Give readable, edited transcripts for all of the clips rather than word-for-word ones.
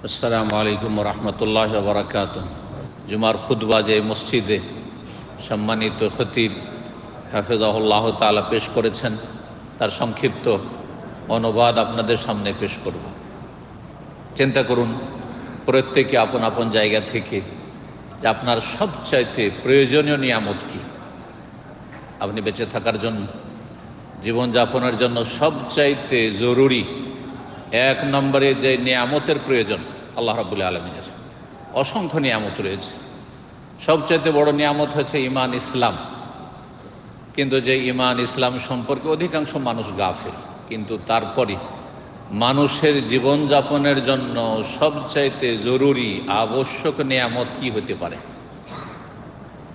আসসালামু আলাইকুম রহমতুল্লাহ বারাকাত। জুমার খুতবা যে মসজিদে সম্মানিত খতিব হাফেজাহুল্লাহ তাআলা পেশ করেছেন, তার সংক্ষিপ্ত অনুবাদ আপনাদের সামনে পেশ করব। চিন্তা করুন প্রত্যেকে আপন আপন জায়গা থেকে যে আপনার সবচাইতে প্রয়োজনীয় নিয়ামত কি। আপনি বেঁচে থাকার জন্য, জীবনযাপনের জন্য সবচাইতে জরুরি এক নম্বরে যে নিয়ামতের প্রয়োজন আল্লাহ রাব্বুল আলামিনের অসংখ্য নিয়ামত রয়েছে। সবচাইতে বড় নিয়ামত হচ্ছে ঈমান ইসলাম। কিন্তু যে ঈমান ইসলাম সম্পর্কে অধিকাংশ মানুষ গাফিল। কিন্তু তারপরে মানুষের জীবনযাপনের জন্য সবচাইতে জরুরি আবশ্যক নিয়ামত কি হতে পারে?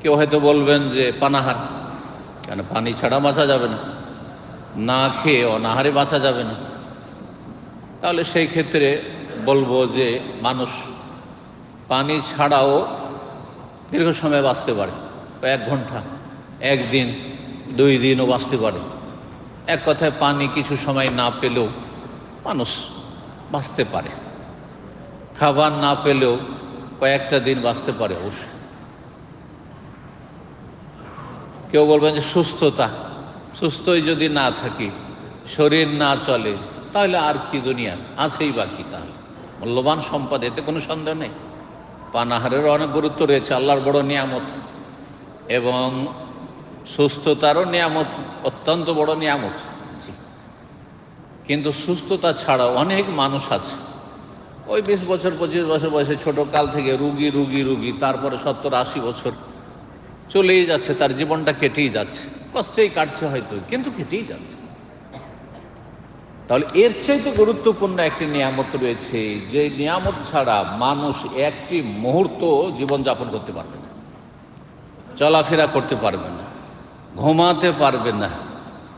কেউ হয়তো বলবেন যে পানাহার। কেন? পানি ছাড়া বাঁচা যাবে না, না খেয়ে অনাহারে বাঁচা যাবে না। তাহলে সেই ক্ষেত্রে বলবো যে মানুষ পানি ছাড়াও দীর্ঘ সময় বাঁচতে পারে। 1 ঘন্টা, 1 দিন, 2 দিনও বাঁচতে পারে। এক কথায় পানি কিছু সময় না পেলেও মানুষ বাঁচতে পারে। খাবার না পেলেও কয়েকটা দিন বাঁচতে পারে অবশ্যই। কেউ বলবেন যে সুস্থই যদি না থাকি, শরীর না চলে, তাহলে আর কি দুনিয়া আছেই বাকি? তাহলে মূল্যবান সম্পদ, এতে কোনো সন্দেহ নেই। পানাহারেরও অনেক গুরুত্ব রয়েছে, আল্লাহর বড় নিয়ামত, এবং সুস্থতারও নিয়ামত, অত্যন্ত বড় নিয়ামত। জি, কিন্তু সুস্থতা ছাড়াও অনেক মানুষ আছে ওই 20 বছর 25 বছর বয়সে ছোটোকাল থেকে রুগী, তারপরে 70-80 বছর চলেই যাচ্ছে, তার জীবনটা কেটেই যাচ্ছে, কষ্টেই কাটছে হয়তো, কিন্তু কেটেই যাচ্ছে। তাহলে এর চাইতে গুরুত্বপূর্ণ একটি নিয়ামত রয়েছে, যে নিয়ামত ছাড়া মানুষ একটি মুহূর্ত জীবনযাপন করতে পারবে না, চলাফেরা করতে পারবে না, ঘুমাতে পারবে না,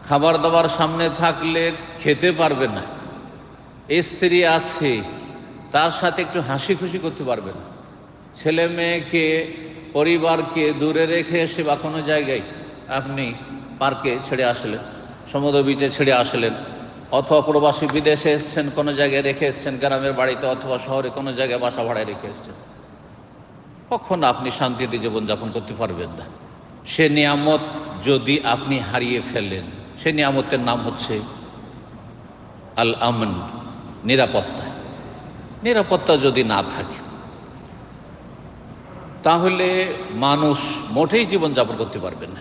খাবার দাবার সামনে থাকলে খেতে পারবে না, স্ত্রী আছে তার সাথে একটু হাসি খুশি করতে পারবে না, ছেলে মেয়েকে, পরিবারকে দূরে রেখে এসে বা কোনো জায়গায় আপনি পার্কে ছেড়ে আসলেন, সমুদ্র বিচে ছেড়ে আসলেন, অথবা প্রবাসী বিদেশে এসছেন, কোনো জায়গায় রেখে এসছেন, গ্রামের বাড়িতে অথবা শহরে কোনো জায়গায় বাসা ভাড়ায় রেখে এসছেন, কখনো আপনি শান্তিতে জীবনযাপন করতে পারবেন না। সে নিয়ামত যদি আপনি হারিয়ে ফেলেন, সে নিয়ামতের নাম হচ্ছে আল আমন, নিরাপত্তা। নিরাপত্তা যদি না থাকে তাহলে মানুষ মোটেই জীবনযাপন করতে পারবে না,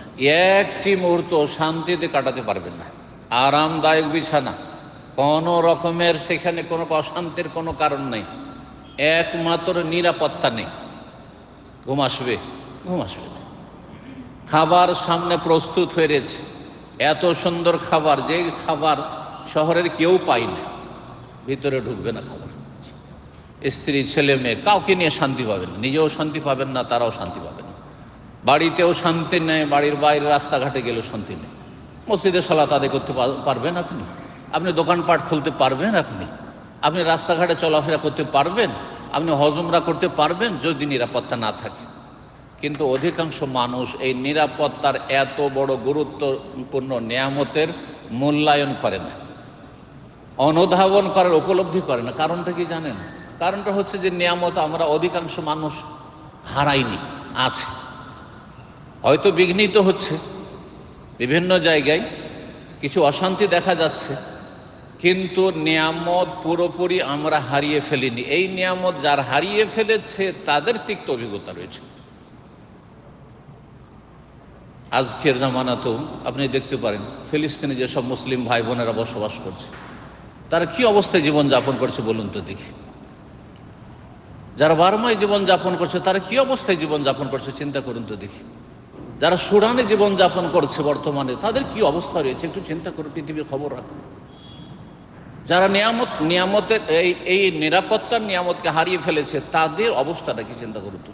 একটি মুহূর্ত শান্তিতে কাটাতে পারবেন না। আরামদায়ক বিছানা, কোনো রকমের সেখানে কোনো অশান্তির কোনো কারণ নেই, একমাত্র নিরাপত্তা নেই, ঘুম আসবে না। খাবার সামনে প্রস্তুত হয়ে রয়েছে, এত সুন্দর খাবার, যে খাবার শহরের কেউ পায় না, ভিতরে ঢুকবে না খাবার। স্ত্রী, ছেলে মেয়ে, কাউকে নিয়ে শান্তি পাবেন না, নিজেও শান্তি পাবেন না, তারাও শান্তি পাবেন না। বাড়িতেও শান্তি নেই, বাড়ির বাইরে রাস্তাঘাটে গেলেও শান্তি নেই। মসজিদে সালাত আদায় করতে পারবেন আপনি দোকানপাট খুলতে পারবেন, আপনি রাস্তাঘাটে চলাফেরা করতে পারবেন, আপনি হজ উমরা করতে পারবেন যদি নিরাপত্তা না থাকে। কিন্তু অধিকাংশ মানুষ এই নিরাপত্তার এত বড় গুরুত্বপূর্ণ নিয়ামতের মূল্যায়ন করে না, অনুধাবন করার উপলব্ধি করে না। কারণটা কি জানেন? কারণটা হচ্ছে যে নিয়ামত আমরা অধিকাংশ মানুষ হারাইনি, আছে, হয়তো বিঘ্নিত হচ্ছে, বিভিন্ন জায়গায় কিছু অশান্তি দেখা যাচ্ছে, কিন্তু নিয়ামত পুরোপুরি আমরা হারিয়ে ফেলিনি। এই নিয়ামত যার হারিয়ে ফেলেছে তাদের তিক্ত অভিজ্ঞতা রয়েছে। আজকের জামানাতেও আপনি দেখতে পারেন ফিলিস্তিনে যেসব মুসলিম ভাই বোনেরা বসবাস করছে, তারা কি অবস্থায় জীবনযাপন করছে বলুন তো দেখি। যারা বার্মায় জীবনযাপন করছে তারা কি অবস্থায় জীবনযাপন করছে চিন্তা করুন তো দেখি। যারা সুদানে জীবনযাপন করছে বর্তমানে, তাদের কি অবস্থা রয়েছে একটু চিন্তা করুন, পৃথিবীর খবর রাখুন। যারা নিয়ামতের এই নিরাপত্তার নিয়ামতকে হারিয়ে ফেলেছে, তাদের অবস্থাটা কি চিন্তা করুন তো।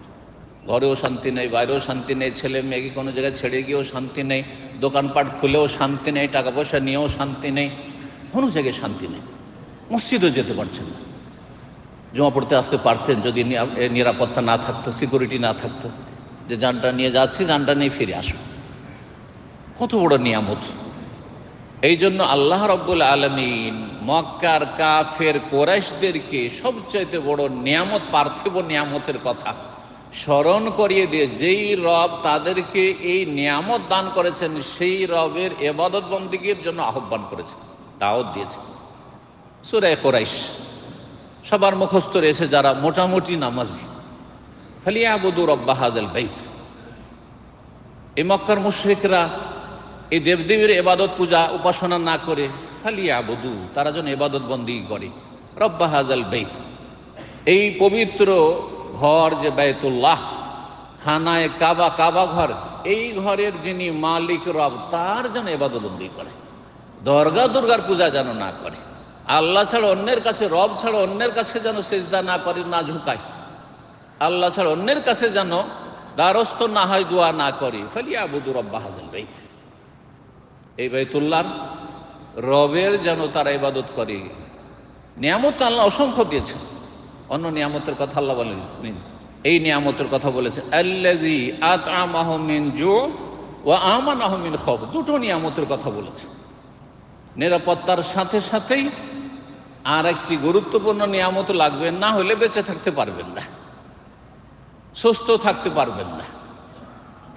ঘরেও শান্তি নেই, বাইরেও শান্তি নেই, ছেলে মেয়েকে কোনো জায়গায় ছেড়ে গিয়েও শান্তি নেই, দোকানপাট খুলেও শান্তি নেই, টাকা পয়সা নিয়েও শান্তি নেই, কোনো জায়গায় শান্তি নেই। মসজিদও যেতে পারছেন না, জমা পড়তে আসতে পারতেন যদি নিরাপত্তা না থাকতো, সিকিউরিটি না থাকতো, যে যানটা নিয়ে যাচ্ছি, যানটা নিয়ে ফিরে আসবো। কত বড় নিয়ামত! এই জন্য আল্লাহ রাব্বুল আলামিন মক্কার কাফের কুরাইশদেরকে সবচাইতে বড় নিয়ামত, পার্থিব নিয়ামতের কথা স্মরণ করিয়ে দিয়ে যেই রব তাদেরকে এই নিয়ামত দান করেছেন সেই রবের ইবাদত বন্দেগীর জন্য আহ্বান করেছেন, দাওয়াত দিয়েছেন। সূরা কুরাইশ সবার মুখস্থ রয়েছে যারা মোটামুটি নামাজি, ফালিয়াবুদু রাব্বা হাযাল বাইত। এই মক্কার মুশরিকরা এই দেবদেবীর ইবাদত পূজা উপাসনা না করে ফালিয়াবুদু, তারা যেন ইবাদত বন্দেগী করে রাব্বা হাযাল বাইত, এই পবিত্র ঘর যে বাইতুল্লাহ, খানায় কাবা, কাবা ঘর, এই ঘরের যিনি মালিক রব তার যেন ইবাদত বন্দেগী করে, দরগা দুর্গার পূজা যেন না করে, আল্লাহ ছাড়া অন্যের কাছে, রব ছাড়া অন্যের কাছে যেন সিজদা না করে, না ঝুঁকায়, আল্লাহ ছাড়া অন্যের কাছে যেন দ্বারস্থ না হয়, দোয়া না করে। ফালিয়াবুদু রাব্বা হাযাল বাইত, এই বাইতুল্লাহর রবের যেন তারা ইবাদত করে। নিয়ামত আল্লাহ অসংখ্য দিয়েছেন, অন্য নিয়ামতের কথা আল্লাহ বলেন, এই নিয়ামতের কথা বলেছে আল্লাযী আত'আমাহুম মিন জু' ওয়া আমানাহুম মিন খাউফ। দুটো নিয়ামতের কথা বলেছে। নিরাপত্তার সাথে সাথেই আর একটি গুরুত্বপূর্ণ নিয়ামত লাগবে, না হলে বেঁচে থাকতে পারবেন না, সুস্থ থাকতে পারবেন না।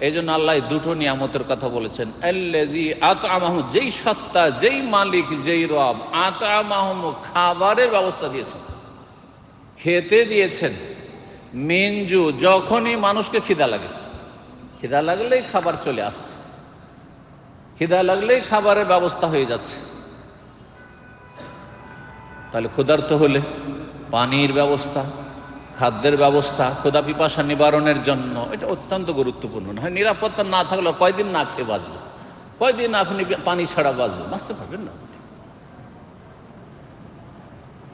এই জন্য আল্লাহ দুটো নিয়ামতের কথা বলেছেন। আল্লাযী আত'আমাহুম, যেই সত্তা, যেই মালিক, যেই রব, আত'আমাহুম, খাবারের ব্যবস্থা দিয়েছেন, খেতে দিয়েছেন, মিনজু, যখনই মানুষকে খিদা লাগে, খিদা লাগলেই খাবার চলে আসছে, খিদা লাগলেই খাবারের ব্যবস্থা হয়ে যাচ্ছে। তাহলে ক্ষুধার্ত হলে পানির ব্যবস্থা, খাদ্যের ব্যবস্থা, ক্ষুধা পিপাসা নিবারণের জন্য এটা অত্যন্ত গুরুত্বপূর্ণ। হয় নিরাপত্তা না থাকলে কয়দিন না খেয়ে বাঁচবে, কয়দিন আপনি পানি ছাড়া বাঁচবে, বাঁচতে পারবেন না,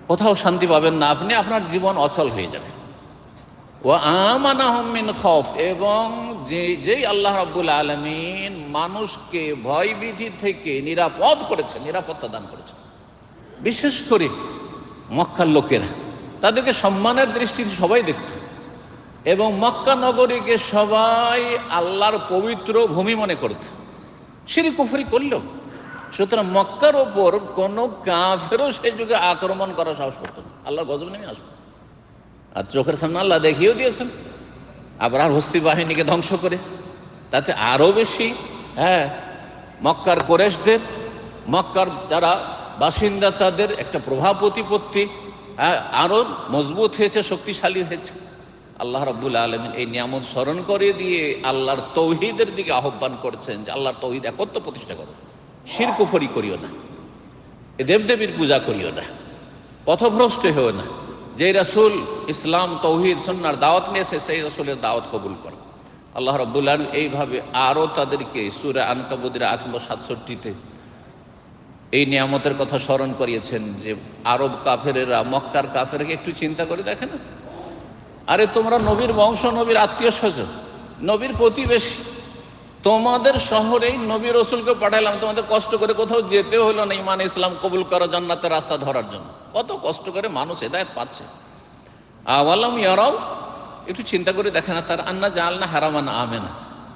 কোথাও শান্তি পাবেন না আপনি, আপনার জীবন অচল হয়ে যাবে। ওয়া আমানাহুম মিন খাউফ, এবং যেই আল্লাহ রাব্বুল আলামিন মানুষকে ভয়ভীতি থেকে নিরাপদ করেছেন, নিরাপত্তা দান করেছেন। বিশেষ করে মক্কার লোকেরা তাদেরকে সম্মানের দৃষ্টিতে সবাই দেখত, এবং মক্কা নগরীকে সবাই আল্লাহর পবিত্র ভূমি মনে করত, শিরক কুফরি করলেও। সুতরাং মক্কার ওপর কোনো কাফেরও সেই যুগে আক্রমণ করার সাহস করত না, আল্লাহর গজব নেমে আসবে। আর চোখের সামনে আল্লাহ দেখিয়েও দিয়েছেন, আবরার হস্তি বাহিনীকে ধ্বংস করে। তাতে আরও বেশি মক্কার কুরাইশদের, মক্কার যারা বাসিন্দা তাদের একটা প্রভাব প্রতিপত্তি আরও মজবুত হয়েছে, শক্তিশালী হয়েছে। আল্লাহ রাব্বুল আলামিন এই নিয়ামত স্মরণ করে দিয়ে আল্লাহর তৌহিদের দিকে আহ্বান করছেন যে আল্লাহর তৌহিদ একত্ব প্রতিষ্ঠা করো, শিরক কুফরি করিও না, দেবদেবীর পূজা করিও না, পথভ্রষ্ট হও না। যেই রাসূল ইসলাম, তৌহিদ, সুন্নাহর দাওয়াত নিয়েছে সেই রাসূলের দাওয়াত কবুল করো। আল্লাহ রাব্বুল আলামিন এইভাবে আরও তাদেরকে সূরা আনকাবুতের 67-তে এই নিয়ামতের কথা স্মরণ করিয়েছেন যে আরব কাফেরেরা, মক্কার কাফেরকে একটু চিন্তা করে দেখে না, আরে তোমরা নবীর বংশ, নবীর আত্মীয় স্বজন, নবীর প্রতিবেশী, তোমাদের শহরেই নবী রসুলকে পাঠালাম, তোমাদের কষ্ট করে কোথাও যেতে হলো না ঈমান ইসলাম কবুল করা, জান্নাতের রাস্তা ধরার জন্য। কত কষ্ট করে মানুষ হেদায়েত পাচ্ছে। আওয়ালাম ইয়ারাও, একটু চিন্তা করে দেখে না তার আন্না জাআলনা হারামান আমেনা,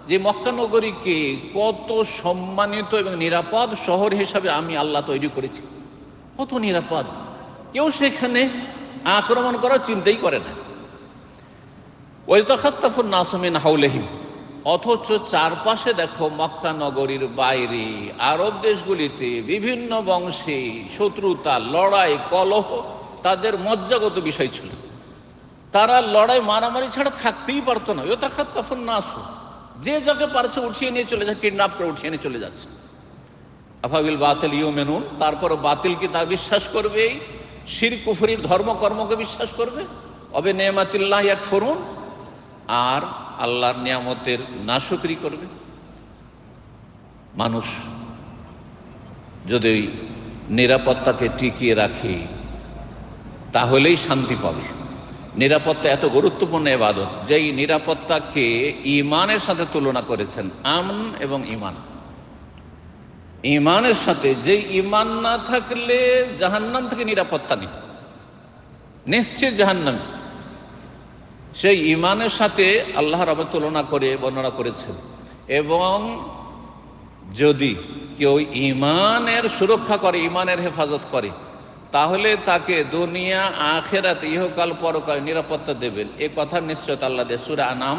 যে মক্কা নগরীকে কত সম্মানিত এবং নিরাপদ শহর হিসাবে আমি আল্লাহ তৈরি করেছি, কত নিরাপদ, কেউ সেখানে আক্রমণ করার চিন্তাই করে না। ওয়াইতাখাত্তাফুন নাসু মিন হাওলিহিম, অথচ চারপাশে দেখো মক্কা নগরীর বাইরে আরব দেশগুলিতে বিভিন্ন বংশে শত্রুতা, লড়াই, কলহ তাদের মজ্জাগত বিষয় ছিল। তারা লড়াই মারামারি ছাড়া থাকতেই পারতো না। ওয়াইতাখাত্তাফুন নাসু, যে যাকে পারছে উঠিয়ে নিয়ে চলে যায়, কিডন্যাপ করে উঠিয়ে নিয়ে চলে যাচ্ছে। আফাবিল বাতিল ইউমিনুন, তারপর বাতিলকে তার বিশ্বাস করবে, শিরক কুফরির ধর্মকর্মকে বিশ্বাস করবে। অবে নেমাতিল্লাহ ইয়াকফুরুন, আর আল্লাহর নিয়ামতের নাশুকরি করবে। মানুষ যদি নিরাপত্তাকে টিকিয়ে রাখে তাহলেই শান্তি পাবে। নিরাপত্তা এত গুরুত্বপূর্ণ ইবাদত, যেই নিরাপত্তাকে ঈমানের সাথে তুলনা করেছেন, আমন এবং ঈমান। ঈমানের সাথে, যেই ঈমান না থাকলে জাহান্নাম থেকে নিরাপত্তা নেই, নিশ্চিত জাহান্নাম, সেই ঈমানের সাথে আল্লাহ রাব্বুল তুলনা করে বর্ণনা করেছেন। এবং যদি কেউ ঈমানের সুরক্ষা করে, ঈমানের হেফাজত করে, তাহলে তাকে দুনিয়া আখিরাত ইহকাল পরকাল নিরাপত্তা দেবেন। এ কথার নিশ্চয়তা আল্লাহ দেয়। সূরা আনাম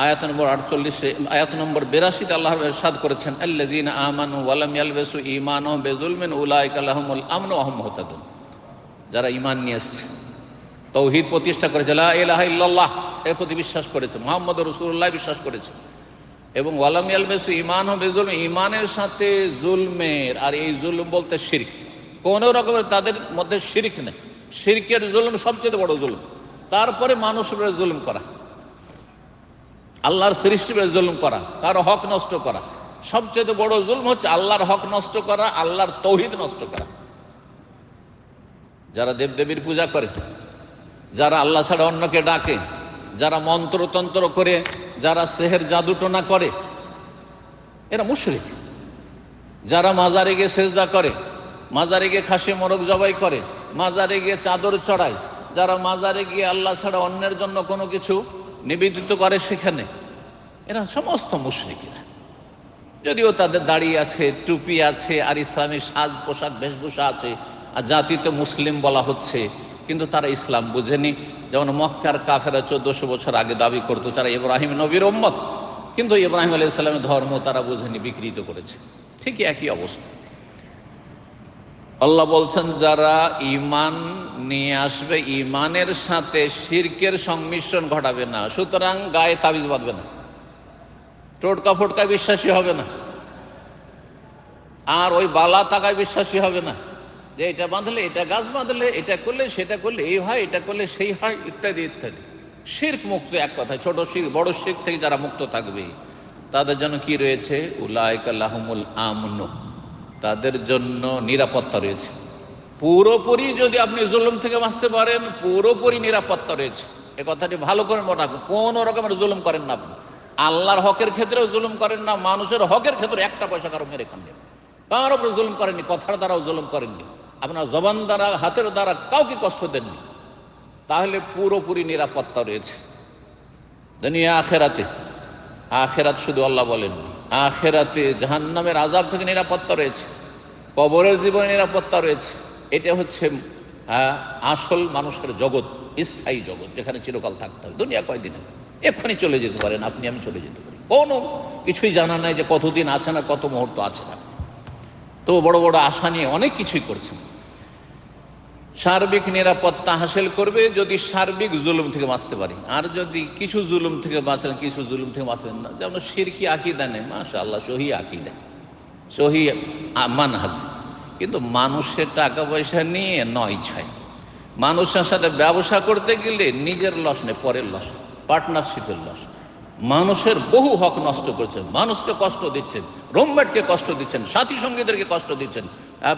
আয়াত নম্বর 48, আয়াত নম্বর 82 আল্লাহ ইরশাদ করেছেন, আল্লাযীনা আমানু ওয়া লাম ইয়ালবিসু ঈমানাহুম বিযুলমিন উলাইকা লাহুমুল আমনু ওয়া হুম মুহতাদুন। যারা ঈমান নিয়ে এসেছে, তাওহীদ প্রতিষ্ঠা করেছে, লা ইলাহা ইল্লাল্লাহ এর প্রতি বিশ্বাস করেছে, মুহাম্মদুর রাসূলুল্লাহ বিশ্বাস করেছে, এবং ওয়া লাম ইয়ালবিসু ঈমানাহুম বিযুলমিন, ঈমানের সাথে জুলমের, আর এই জুলম বলতে শিরক, কোনো রকমের তাদের মধ্যে শিরক নেই। শিরকের জুলম সবচেয়ে বড় জুলম। তারপরে মানুষের উপরে জুলম করা, আল্লাহর সৃষ্টির উপরে জুলম করা, কারো হক নষ্ট করা। সবচেয়ে বড় জুলম হচ্ছে আল্লাহর হক নষ্ট করা, আল্লাহর তৌহিদ নষ্ট করা। যারা দেবদেবীর পূজা করে, যারা আল্লাহ ছাড়া অন্যকে ডাকে, যারা মন্ত্রতন্ত্র করে, যারা সেহের জাদুটোনা করে, এরা মুশরিক। যারা মাজারে গিয়ে সেজদা করে, মাজারে গিয়ে খাসি মোরগ জবাই করে, মাজারে গিয়ে চাদর চড়ায়, যারা মাজারে গিয়ে আল্লাহ ছাড়া অন্যের জন্য কোনো কিছু নিবেদিত করে সেখানে, এরা সমস্ত মুশরিকেরা। যদিও তাদের দাড়ি আছে, টুপি আছে, আর ইসলামী সাজ পোশাক বেশভূষা আছে, আর জাতিতে মুসলিম বলা হচ্ছে, কিন্তু তারা ইসলাম বুঝেনি। যেমন মক্কার কাফেরা 1400 বছর আগে দাবি করতো তারা ইব্রাহিম নবীর উম্মত, কিন্তু ইব্রাহিম আলাইহিস সালামের ধর্ম তারা বুঝেনি, বিকৃত করেছে। ঠিকই একই অবস্থা। আল্লাহ বলছেন, যারা ঈমান নিয়ে আসবে, ঈমানের সাথে শিরকের সংমিশ্রণ ঘটাবে না, সুতরাং গায়ে তাবিজ বাঁধবে না, টোটকা ফোটকা বিশ্বাসী হবে না, আর ওই বালা তাকায় বিশ্বাসী হবে না, যে এটা বাঁধলে, এটা গাছ বাঁধলে, এটা করলে, সেটা করলে এই হয়, এটা করলে সেই হয়, ইত্যাদি ইত্যাদি। শিরক মুক্ত, এক কথায় ছোট শিরক, বড় শিরক থেকে যারা মুক্ত থাকবে তাদের জন্য কি রয়েছে? উলাইকা লাহুমুল আমনু, তাদের জন্য নিরাপত্তা রয়েছে। পুরোপুরি যদি আপনি জুলুম থেকে বাঁচতে পারেন, পুরোপুরি নিরাপত্তা রয়েছে। এ কথাটি ভালো করে মনে রাখুন। কোনো রকমের জুলুম করেন না আপনি, আল্লাহর হকের ক্ষেত্রেও জুলুম করেন না, মানুষের হকের ক্ষেত্রে একটা পয়সা কারো মেরে খান না, কারোর উপরে জুলুম করেননি, কথার দ্বারাও জুলুম করেননি, আপনার জবান দ্বারা, হাতের দ্বারা কাউকে কষ্ট দেননি, তাহলে পুরোপুরি নিরাপত্তা রয়েছে দুনিয়া আখেরাতে। আখেরাত শুধু আল্লাহ বলেননি, আখেরাতে জাহান্নামের আযাব থেকে নিরাপত্তা রয়েছে, কবরের জীবনে নিরাপত্তা রয়েছে। এটা হচ্ছে আসল মানুষের জগৎ, স্থায়ী জগৎ, যেখানে চিরকাল থাকতে হবে। দুনিয়া কয়দিনে, এক্ষুনি চলে যেতে পারেন আপনি, আমি চলে যেতে পারি, কোনো কিছুই জানা নাই যে কতদিন আছে না, কত মুহূর্ত আছে না। তো বড় বড় আশা নিয়ে অনেক কিছুই করছেন। সার্বিক নিরাপত্তা হাসিল করবে যদি সার্বিক জুলুম থেকে বাঁচতে পারি। আর যদি কিছু জুলুম থেকে বাঁচেন, কিছু জুলুম থেকে বাঁচেন না, যেমন শিরকি আকীদা নেই, মাশাআল্লাহ সহি আকীদা, সহি মানহাজ, কিন্তু মানুষের টাকা পয়সা নিয়ে নয় ছয়, মানুষের সাথে ব্যবসা করতে গেলে নিজের লস নেই, পরের লস, পার্টনারশিপের লস। মানুষের বহু হক নষ্ট করছেন, মানুষকে কষ্ট দিচ্ছেন, রুমমেটকে কষ্ট দিচ্ছেন, সাথী সঙ্গীদেরকে কষ্ট দিচ্ছেন,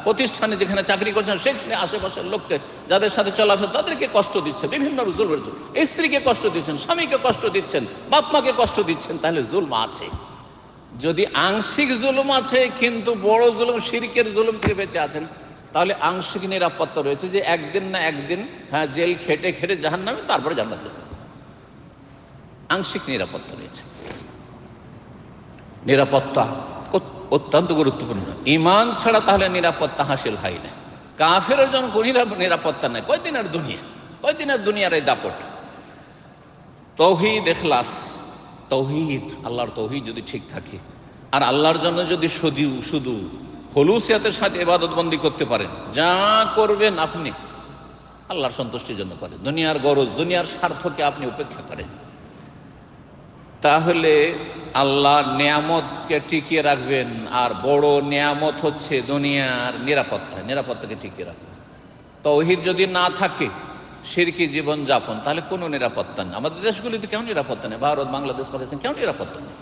প্রতিষ্ঠানে যেখানে চাকরি করছেন সেখানে আশেপাশের লোককে, যাদের সাথে চলাফেরা, তাদেরকে কষ্ট দিচ্ছেন, বিভিন্ন জুলমের জন্য স্ত্রীকে কষ্ট দিচ্ছেন, স্বামীকে কষ্ট দিচ্ছেন, বাপ মাকে কষ্ট দিচ্ছেন, তাহলে জুলম আছে। যদি আংশিক জুলুম আছে, কিন্তু বড় জুলুম শিরকের জুলুম থেকে বেঁচে আছেন, তাহলে আংশিক নিরাপত্তা রয়েছে, যে একদিন না একদিন জেল খেটে খেটে জাহান্নামে, তারপরে জান্নাতে যাবে। আংশিক নিরাপত্তা রয়েছে। নিরাপত্তা অত্যন্ত গুরুত্বপূর্ণ। ঈমান ছাড়া তাহলে নিরাপত্তা হাসিল হয় না। কাফেরের জন্য কোনো নিরাপত্তা নাই। কয়দিনের দুনিয়া, কয়দিনের দুনিয়ার এই দাপট। তাওহীদ, ইখলাস, তাওহীদ, আল্লাহর তাওহীদ যদি ঠিক থাকে, আর আল্লাহর জন্য যদি শুধু খলুসিয়াতের সাথে ইবাদত বন্দি করতে পারেন, যা করবেন আপনি আল্লাহর সন্তুষ্টির জন্য করেন, দুনিয়ার গরজ, দুনিয়ার স্বার্থকে আপনি উপেক্ষা করেন, তাহলে আল্লাহর নিয়ামতকে টিকিয়ে রাখবেন। আর বড় নিয়ামত হচ্ছে দুনিয়ার নিরাপত্তা, নিরাপত্তাকে টিকিয়ে রাখবেন। তাওহীদ যদি না থাকে, শিরকি জীবন যাপন, তাহলে কোনো নিরাপত্তা নেই। আমাদের দেশগুলিতে কেন নিরাপত্তা নেই? ভারত, বাংলাদেশ, পাকিস্তান, কেন নিরাপত্তা নেই?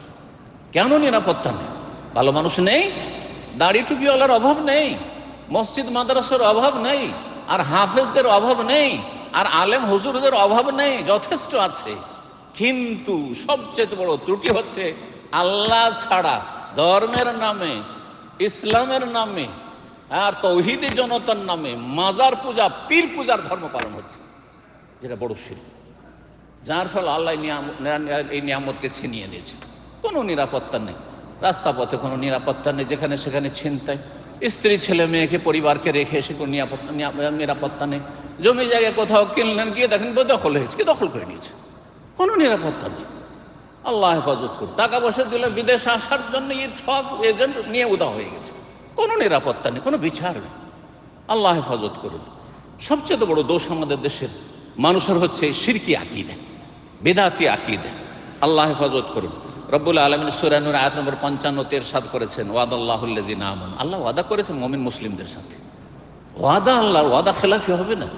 কেন নিরাপত্তা নেই? ভালো মানুষ নেই, দাড়ি টুপিওয়ালার অভাব নেই, মসজিদ মাদ্রাসার অভাব নেই, আর হাফেজদের অভাব নেই, আর আলেম হুজুরদের অভাব নেই, যথেষ্ট আছে। কিন্তু সবচেয়ে বড় ত্রুটি হচ্ছে আল্লাহ ছাড়া ধর্মের নামে, ইসলামের নামে, আর তাওহীদি জনতার নামে মাজার পূজা, পীর পূজার ধর্ম পালন হচ্ছে, যেটা বড় শিরক, যার ফলে আল্লাহ এই নিয়ামতকে ছিনিয়ে নিয়েছে। কোনো নিরাপত্তা নেই। রাস্তা পথে কোনো নিরাপত্তা নেই, যেখানে সেখানে ছিনতাই, স্ত্রী ছেলে মেয়েকে পরিবারকে রেখে এসে কোনো নিরাপত্তা নেই। জমি জায়গায় কোথাও কিনলেন, গিয়ে দেখেন তো দখল হয়েছে, কি দখল করে নিয়েছে, কোনো নিরাপত্তা নেই। আল্লাহ হেফাজত করুন। টাকা পয়সা দিলে বিদেশে আসার জন্য সব এজেন্ট নিয়ে উদা হয়ে গেছে, কোনো নিরাপত্তা নেই, কোনো বিচার নেই। আল্লাহ হেফাজত করুন। সবচেয়ে বড় দোষ আমাদের দেশের মানুষের হচ্ছে শিরকি আকীদা, বিদআতি আকীদা। আল্লাহ হেফাজত করুন। রব্বুল আলামিন সূরা নূর আয়াত নম্বর 55 ইরশাদ করেছেন, ওয়াদাল্লাহুল্লাযিনা আমানু, আল্লাহ ওয়াদা করেছেন মুমিন মুসলিমদের সাথে। ওয়াদা, আল্লাহর ওয়াদা খেলাফি হবে না।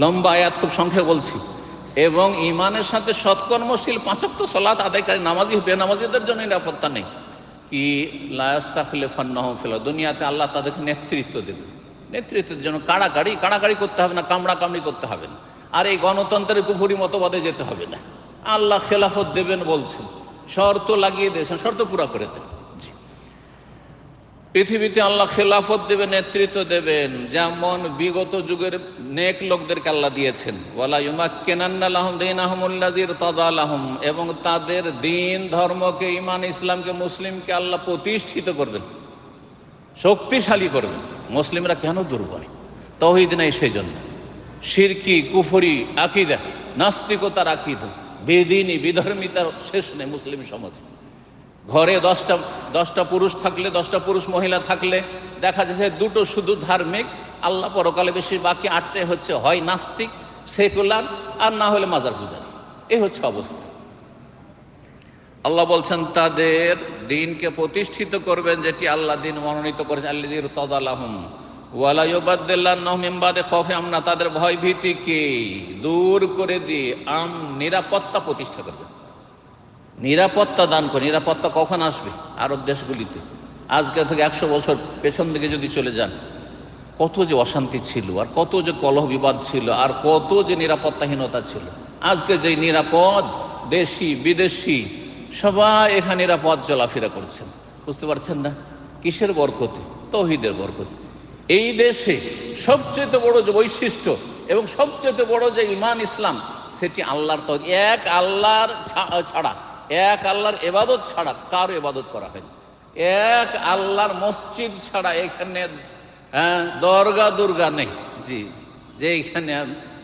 লম্বা আয়াত, খুব সংক্ষেপে বলছি। এবং ইমানের সাথে সৎকর্মশীল 5 ওয়াক্ত সালাত আদায়কারী নামাজি বেনামাজিদের জন্য নিরাপত্তা নেই। কি লা ইস্তাখলিফান্নাহুম ফিল আরদ, দুনিয়াতে আল্লাহ তাদেরকে নেতৃত্ব দেবেন। নেতৃত্বের জন্য কাড়াকাড়ি করতে হবে না, কামড়াকামড়ি করতে হবে না, আর এই গণতন্ত্রের কুফরি মতবাদে যেতে হবে না। আল্লাহ খেলাফত দেবেন বলছেন, শর্ত লাগিয়ে দিয়েছেন, শর্ত পুরা করে দেন। পৃথিবীতে আল্লাহ খেলাফত দেবেন, নেতৃত্ব দেবেন, যেমন বিগত যুগের নেক লোকদেরকে আল্লাহ দিয়েছেন। ওয়ালা ইউমাক্কিনান্না লাহুম দীনাহুমুল্লাযী ইরতাদা লাহুম, এবং তাদের দিন ধর্মকে, ঈমান ইসলামকে, মুসলিমকে আল্লাহ প্রতিষ্ঠিত করবেন, শক্তিশালী করবেন। মুসলিমরা কেন দুর্বল? তাওহীদ নাই, সেই জন্য শিরকি কুফরি আকীদা, নাস্তিকতার আকীদা, বেদিনী বিধর্মিতার শেষ নেই মুসলিম সমাজে। ঘরে 10টা পুরুষ থাকলে, 10টা পুরুষ মহিলা থাকলে দেখা যাচ্ছে 2টো শুধু ধার্মিক, আল্লাহ পরকালে বেশি, বাকি 8টে হচ্ছে হয় নাস্তিক, সেকুলার, আর না হলে মাজার পূজারী। এ হচ্ছে অবস্থা। আল্লাহ বলছেন তাদের দিনকে প্রতিষ্ঠিত করবেন, যেটি আল্লাহ দিন মনোনীত করেছেন। আল্লাযী ইরতাদা লাহুম ওয়ালা ইউবাদদিলান্নাহুম মিন বাদি খাউফি আমনা, তাদের ভয় ভীতিকে দূর করে দিয়ে নিরাপত্তা প্রতিষ্ঠা করবেন, নিরাপত্তা দান করে। নিরাপত্তা কখন আসবে? আরব দেশগুলিতে আজকে থেকে 100 বছর পেছন দিকে যদি চলে যান, কত যে অশান্তি ছিল, আর কত যে কলহ বিবাদ ছিল, আর কত যে নিরাপত্তাহীনতা ছিল। আজকে যে নিরাপদ, দেশি বিদেশি সবাই এখানে নিরাপদ চলাফেরা করছেন। বুঝতে পারছেন না? কিসের বরকতে? তাওহীদের বরকতে। এই দেশে সবচেয়ে বড় যে বৈশিষ্ট্য এবং সবচেয়ে বড় যে ঈমান ইসলাম, সেটি আল্লাহর তাওহীদ। এক আল্লাহর ছাড়া, এক আল্লাহর ইবাদত ছাড়া কারো ইবাদত করা হয় না। এক আল্লাহর মসজিদ ছাড়া এখানে দরগা দুর্গা নেই। জি, যে এখানে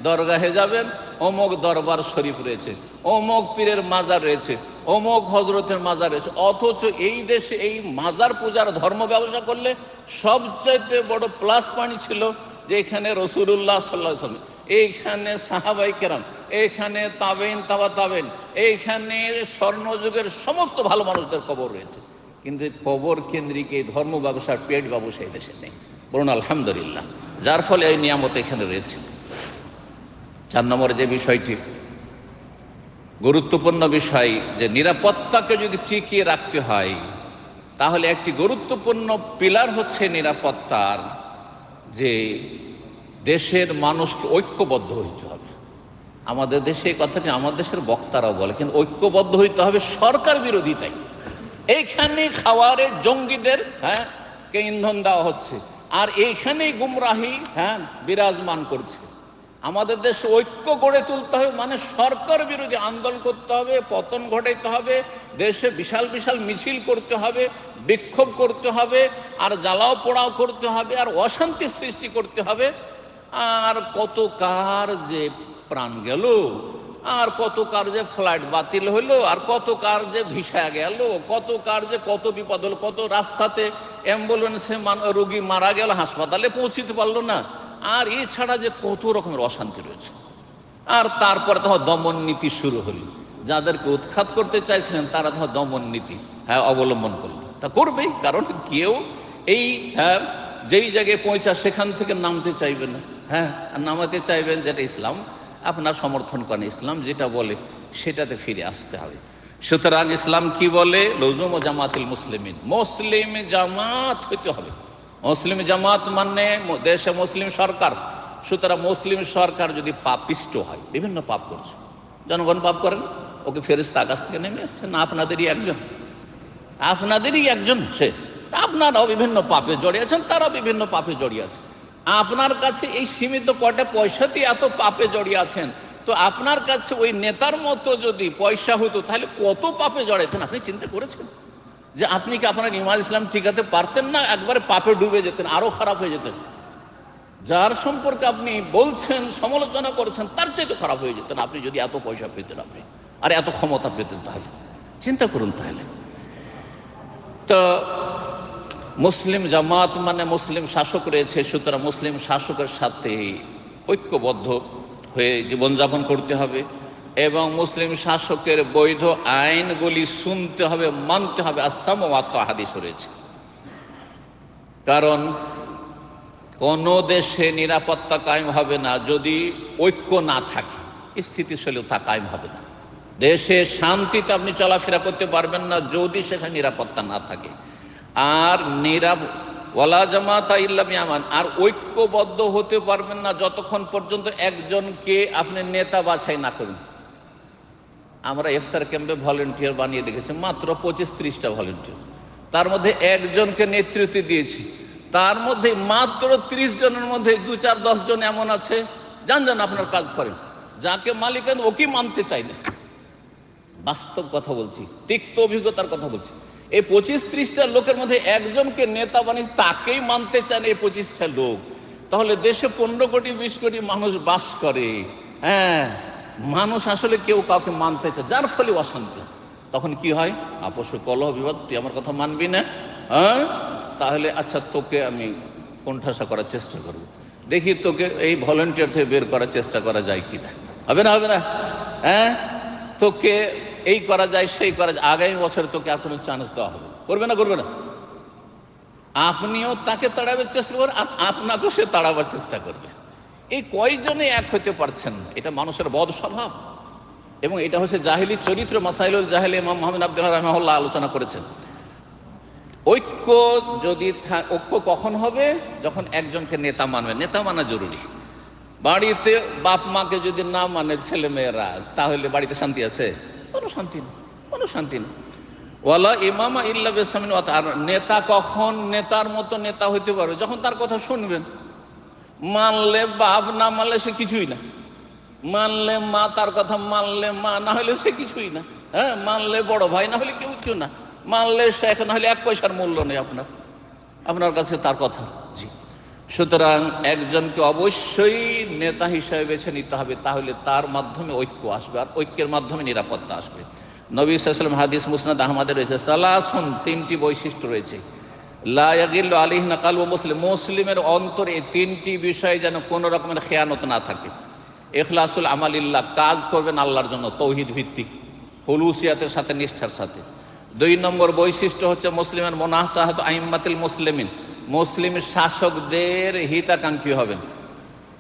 দরগাহে যাবেন, অমুক দরবার শরীফ রয়েছে, অমুক পীরের মাজার রয়েছে, অমুক হজরতের মাজার রয়েছে। অথচ এই দেশে এই মাজার পূজার ধর্ম ব্যবসা করলে সবচাইতে বড় প্লাস পয়েন্ট ছিল যে এখানে রাসূলুল্লাহ সাল্লাল্লাহু আলাইহি ওয়াসাল্লাম, এইখানে সাহাবায়ে কেরাম, এইখানে তাবেইন, তাবা তাবেইন, এইখানে স্বর্ণযুগের সমস্ত ভালো মানুষদের কবর রয়েছে। কিন্তু কবর কেন্দ্রিক এই ধর্ম ব্যবসার পেট ব্যবসা এই দেশে নেই। বলুন আলহামদুলিল্লাহ। যার ফলে এই নিয়ামত এখানে রয়েছে। 4 নম্বরে যে বিষয়টি গুরুত্বপূর্ণ বিষয়, যে নিরাপত্তাকে যদি টিকিয়ে রাখতে হয়, তাহলে একটি গুরুত্বপূর্ণ পিলার হচ্ছে নিরাপত্তার, যে দেশের মানুষকে ঐক্যবদ্ধ হইতে হবে। আমাদের দেশে এই কথাটি আমাদের দেশের বক্তারাও বলে, কিন্তু ঐক্যবদ্ধ হইতে হবে সরকার বিরোধিতায়। এইখানে খাওয়ারে জঙ্গিদের কে ইন্ধন দেওয়া হচ্ছে, আর এইখানেই গুমরাহি বিরাজমান করছে। আমাদের দেশে ঐক্য গড়ে তুলতে হবে, মানে সরকার বিরোধী আন্দোলন করতে হবে, পতন ঘটাইতে হবে, দেশে বিশাল বিশাল মিছিল করতে হবে, বিক্ষোভ করতে হবে, আর জ্বালাও পোড়াও করতে হবে, আর অশান্তি সৃষ্টি করতে হবে। আর কত কার যে প্রাণ গেল, আর কত কার যে ফ্লাইট বাতিল হইলো, আর কত কার যে ভিসা গেল, কত কার যে কত বিপদ হলো, কত রাস্তাতে অ্যাম্বুলেন্সে রোগী মারা গেল, হাসপাতালে পৌঁছিতে পারলো না। আর এছাড়া যে কত রকমের অশান্তি রয়েছে। আর তারপরে তো দমন নীতি শুরু হলো, যাদেরকে উৎখাত করতে চাইছিলেন তারা তো দমন নীতি অবলম্বন করলো। তা করবেই, কারণ কেউ এই যেই জায়গায় পৌঁছা সেখান থেকে নামতে চাইবে না। আর নামাতে চাইবেন যেটা ইসলাম আপনার সমর্থন করেন, ইসলাম যেটা বলে সেটাতে ফিরে আসতে হবে। সুতরাং ইসলাম কি বলে? লুজুম ও জামাতুল মুসলিমিন, মুসলিম জামাত হইতে হবে। মুসলিম জামাত মানে দেশে মুসলিম সরকার। সুতরাং মুসলিম সরকার যদি পাপিষ্ট হয়, বিভিন্ন পাপ করছে, জনগণ পাপ করেন, ওকে ফেরেশতা আকাশ থেকে নেমে এসছে না? আপনাদেরই একজন সে। আপনারাও বিভিন্ন পাপে জড়িয়ে আছেন, তারা বিভিন্ন পাপে জড়িয়ে আছে। আপনার কাছে এই সীমিত কটা পয়সাতেই এত পাপে জড়িয়ে আছেন, তো আপনার কাছে ওই নেতার মতো যদি পয়সা হতো তাহলে কত পাপে জড়াইতেন আপনি চিন্তা করেছেন? যে আপনি কি আপনার ইমান ইসলাম ঠিকাতে পারতেন না? একবারে পাপে ডুবে যেতেন, আরো খারাপ হয়ে যেতেন। যার সম্পর্কে আপনি বলছেন, সমালোচনা করেছেন, তার চাইতে খারাপ হয়ে যেতেন আপনি যদি এত পয়সা পেতেন, আপনি আর এত ক্ষমতা পেতেন। তাহলে চিন্তা করুন। তাহলে তো মুসলিম জামাত মানে মুসলিম শাসক রয়েছে, সুতরাং মুসলিম শাসকের সাথে ঐক্যবদ্ধ হয়ে জীবনযাপন করতে হবে এবং মুসলিম শাসকের বৈধ আইনগুলি শুনতে হবে, মানতে হবে। আসাম ওয়াত হাদিস রয়েছে। কারণ কোনো দেশে নিরাপত্তা কায়েম হবে না যদি ঐক্য না থাকে, স্থিতিশীলতা কায়েম হবে না। দেশে শান্তিতে আপনি চলাফেরা করতে পারবেন না যদি সেখানে নিরাপত্তা না থাকে। আর ওয়ালা জামাতা ইল্লা বিআমান, আর ঐক্যবদ্ধ হতে পারবেন না যতক্ষণ পর্যন্ত একজনকে আপনি নেতা বাছাই না করবেন। আমরা ইফতার ক্যাম্পে ভলেন্টিয়ার বানিয়ে দেখেছি, মাত্র 25-30টা ভলেন্টিয়ার, তার মধ্যে একজনকে নেতৃত্ব দিয়েছি। তার মধ্যে মাত্র 30 জনের মধ্যে 2-4-10 জন এমন আছে যান আপনার কাজ করেন, যাকে মালিকান ওকে মানতে চাই না। বাস্তব কথা বলছি, তিক্ত অভিজ্ঞতার কথা বলছি। এই 25-30টা লোকের মধ্যে একজনকে নেতা বানিয়ে তাকেই মানতে চান এই 25টা লোক, তাহলে দেশে 15 কোটি 20 কোটি মানুষ বাস করে। হ্যাঁ, মানুষ আসলে কেউ কাউকে মানতে চায়, যার ফলে অশান্তি। তখন কি হয়? আপোষ কলহ বিবাদ। তুই আমার কথা মানবি না, হ্যাঁ, তাহলে আচ্ছা তোকে আমি কোণঠাসা করার চেষ্টা করব, দেখি তোকে এই ভলেন্টিয়ার থেকে বের করার চেষ্টা করা যায় কিনা। হবে না? হবে না? হ্যাঁ, তোকে এই করা যায়, সেই করা যায়, আগামী বছর তোকে আর কোনো চান্স দেওয়া হবে। করবে না? করবে না? আপনিও তাকে তাড়াবার চেষ্টা করবেন, আপনাকেও সে তাড়াবার চেষ্টা করবে। এই কয়জনে এক হতে পারছেন না, এটা মানুষের বদ স্বভাব এবং এটা হচ্ছে জাহেলি চরিত্র। মাসাইলুল জাহেলি ইমাম মুহাম্মদ আব্দুল্লাহ রাহিমাহুল্লাহ আলোচনা করেছেন। ঐক্য যদি ঐক্য কখন হবে? যখন একজনকে নেতা মানবে। নেতা মানা জরুরি। বাড়িতে বাপ মাকে যদি না মানে ছেলে মেয়েরা, তাহলে বাড়িতে শান্তি আছে? কোনো শান্তি নেই, কোনো শান্তি নেই। ওয়ালা ইমামা ইল্লা বিসামিন। আর নেতা কখন নেতার মতো নেতা হইতে পারবে? যখন তার কথা শুনবেন। মানলে বাপ, না মানলে সে কিছুই না। মানলে মা, তার কথা মানলে মা, না হলে সে কিছুই না। হ্যাঁ, মানলে বড় ভাই, না হলে কেউ কিছু না। মানলে শেখ, না হলে 1 পয়সার মূল্য নেই আপনার কাছে তার কথা। জি, সুতরাং একজনকে অবশ্যই নেতা হিসাবে বেছে নিতে হবে, তাহলে তার মাধ্যমে ঐক্য আসবে, আর ঐক্যের মাধ্যমে নিরাপত্তা আসবে। নবী সাল্লাল্লাহু আলাইহি ওয়াসাল্লাম হাদিস মুসনাদ আহমদে রয়েছে, সালাসুন, 3টি বৈশিষ্ট্য রয়েছে, লা ইয়াগিল্লু আলাইহিনা কালবু মুসলিম, মুসলিমের অন্তরে এই 3টি বিষয় যেন কোনো রকমের খেয়ানত না থাকে। ইখলাসুল আমালিল্লাহ, কাজ করবেন আল্লাহর জন্য, তৌহিদ ভিত্তিক, হুলুসিয়াতের সাথে, নিষ্ঠার সাথে। 2 নম্বর বৈশিষ্ট্য হচ্ছে মুসলিমের মুনাসাহাতু আইম্মাতিল মুসলিমিন, মুসলিম শাসকদের হিতাকাঙ্ক্ষী হবেন।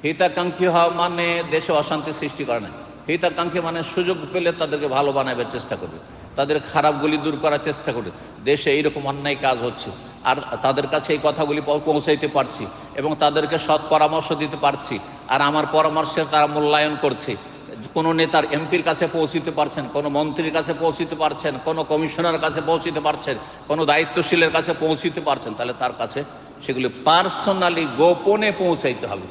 হিতাকাঙ্ক্ষী হওয়া মানে দেশে অশান্তি সৃষ্টি করে না। হিতাকাঙ্ক্ষী মানে সুযোগ পেলে তাদেরকে ভালো বানাবার চেষ্টা করবে, তাদের খারাপগুলি দূর করার চেষ্টা করবে। দেশে এইরকম অন্যায় কাজ হচ্ছে, আর তাদের কাছে এই কথাগুলি পৌঁছাইতে পারছি এবং তাদেরকে সৎ পরামর্শ দিতে পারছি, আর আমার পরামর্শে তারা মূল্যায়ন করছে। কোনো নেতার এমপির কাছে পৌঁছিতে পারছেন, কোনো মন্ত্রীর কাছে পৌঁছিতে পারছেন, কোনো কমিশনার কাছে পৌঁছিতে পারছেন, কোনো দায়িত্বশীলের কাছে পৌঁছিতে পারছেন, তাহলে তার কাছে সেগুলি পার্সোনালি, গোপনে পৌঁছাইতে হবে।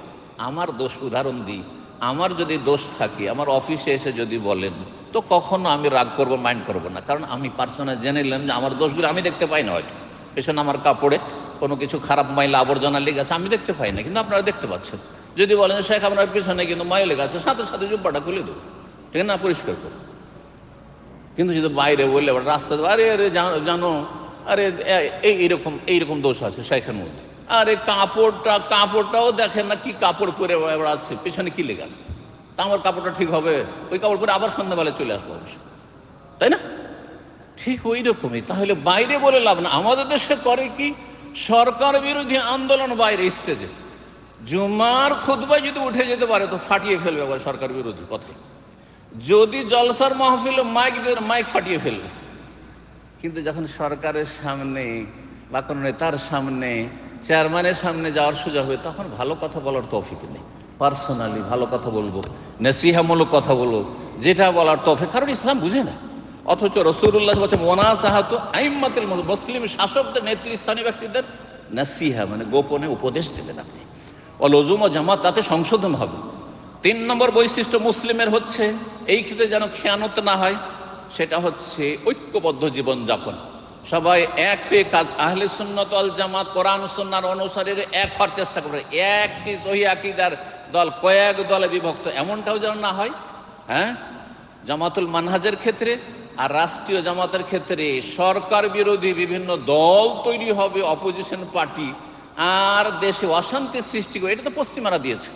আমার দোষ উদাহরণ দিই, আমার যদি দোষ থাকে, আমার অফিসে এসে যদি বলেন, তো কখনো আমি রাগ করবো, মাইন্ড করবো না, কারণ আমি পার্সোনালি জেনে নিলাম যে আমার দোষগুলো আমি দেখতে পাই না। হয়তো পেছনে আমার কাপড়ে কোনো কিছু খারাপ ময়লা আবর্জনা লেগে আছে, আমি দেখতে পাই না, কিন্তু আপনারা দেখতে পাচ্ছেন। যদি বলেন শেখ আপনার পিছনে কিন্তু ময়লা লেগে আছে, সাথে সাথে জুব্বাটা খুলে দেবো, ঠিক না, পরিষ্কার করবো। কিন্তু যদি বাইরে বললে, রাস্তা আরে আরে জানো, আরে এইরকম দোষ আছে শেখের মধ্যে, আরে কাপড়টাও দেখেন না, কি কাপড় পরে আছে, পিছনে কি লেগে আছে, তা আমার কাপড়টা ঠিক হবে? ওই কাপড় পরে আবার সন্ধ্যাবেলায় চলে আসবো অবশ্য, তাই না? ঠিক ওই রকমই। তাহলে বাইরে বলে লাভ না। আমাদের দেশে করে কি, সরকার বিরোধী আন্দোলন বাইরে স্টেজে, জুমার খুতবায় যদি উঠে যেতে পারে তো ফাটিয়ে ফেলবে আবার সরকার বিরোধী কথাই। যদি জলসার মাহফিলে মাইক ফাটিয়ে ফেলবে। কিন্তু যখন সরকারের সামনে বা কোনো নেতার সামনে, চেয়ারম্যানের সামনে যাওয়ার সুযোগ হবে, তখন ভালো কথা বলার তৌফিক নেই। পার্সোনালি ভালো কথা বলবো, নসিহামূলক কথা বলবো, যেটা বলার তৌফিক, কারণ ইসলাম বুঝে না। অথচ রাসূলুল্লাহ বলেছেন মুনাসাহাতু আইম্মাতিল মুসলিম, শাসকদের, নেতৃস্থানীয় ব্যক্তিদের নসিহা মানে গোপনে উপদেশ দেবেন আপনি। অলজুম ও জামাত, তাতে সংশোধন হবে। 3 নম্বর বৈশিষ্ট্য মুসলিমের হচ্ছে, এই ক্ষেত্রে যেন খেয়ানত না হয়, সেটা হচ্ছে ঐক্যবদ্ধ জীবনযাপন। সবাই এক হয়ে কাজ, আহলে সুন্নাত ওয়াল জামাত কোরআন সুন্নাহর অনুসারীরা এক হওয়ার চেষ্টা করবে। একটি সহিহ আকীদার দল কয়েক দলে বিভক্ত এমনটাও যেন না হয়। হ্যাঁ, জামাতুল মানহাজের ক্ষেত্রে আর রাষ্ট্রীয় জামাতের ক্ষেত্রে সরকার বিরোধী বিভিন্ন দল তৈরি হবে, অপোজিশন পার্টি, আর দেশে অশান্তি সৃষ্টি করে। এটা তো পশ্চিমারা দিয়েছে,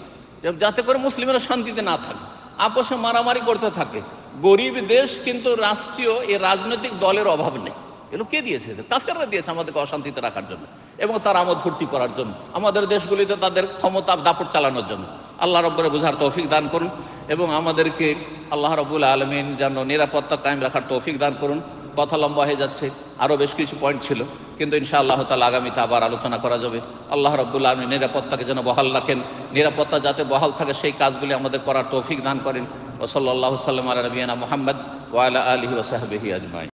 যাতে করে মুসলিমরা শান্তিতে না থাকে, আপোষে মারামারি করতে থাকে। গরিব দেশ, কিন্তু রাষ্ট্রীয় এই রাজনৈতিক দলের অভাব নেই। এগুলো কে দিয়েছে? কাফেররা দিয়েছে আমাদেরকে অশান্তিতে রাখার জন্য এবং তার আমোদ ফুর্তি করার জন্য, আমাদের দেশগুলিতে তাদের ক্ষমতা দাপট চালানোর জন্য। আল্লাহ রব্বুল বুঝার তৌফিক দান করুন এবং আমাদেরকে আল্লাহ রব্বুল আলমিন যেন নিরাপত্তা কায়েম রাখার তৌফিক দান করুন। কথা লম্বা হয়ে যাচ্ছে, আরও বেশ কিছু পয়েন্ট ছিল, কিন্তু ইনশাআল্লাহ তাআলা আগামীতে আবার আলোচনা করা যাবে। আল্লাহ রব্বুল আলমিন নিরাপত্তাকে যেন বহাল রাখেন, নিরাপত্তা যাতে বহাল থাকে সেই কাজগুলি আমাদের করার তৌফিক দান করেন। ওয়া সাল্লাল্লাহু সাল্লাম আলা নবিয়িনা মুহাম্মদ ওয়া আলা আলিহি ওয়া সাহবিহি আজমাইন।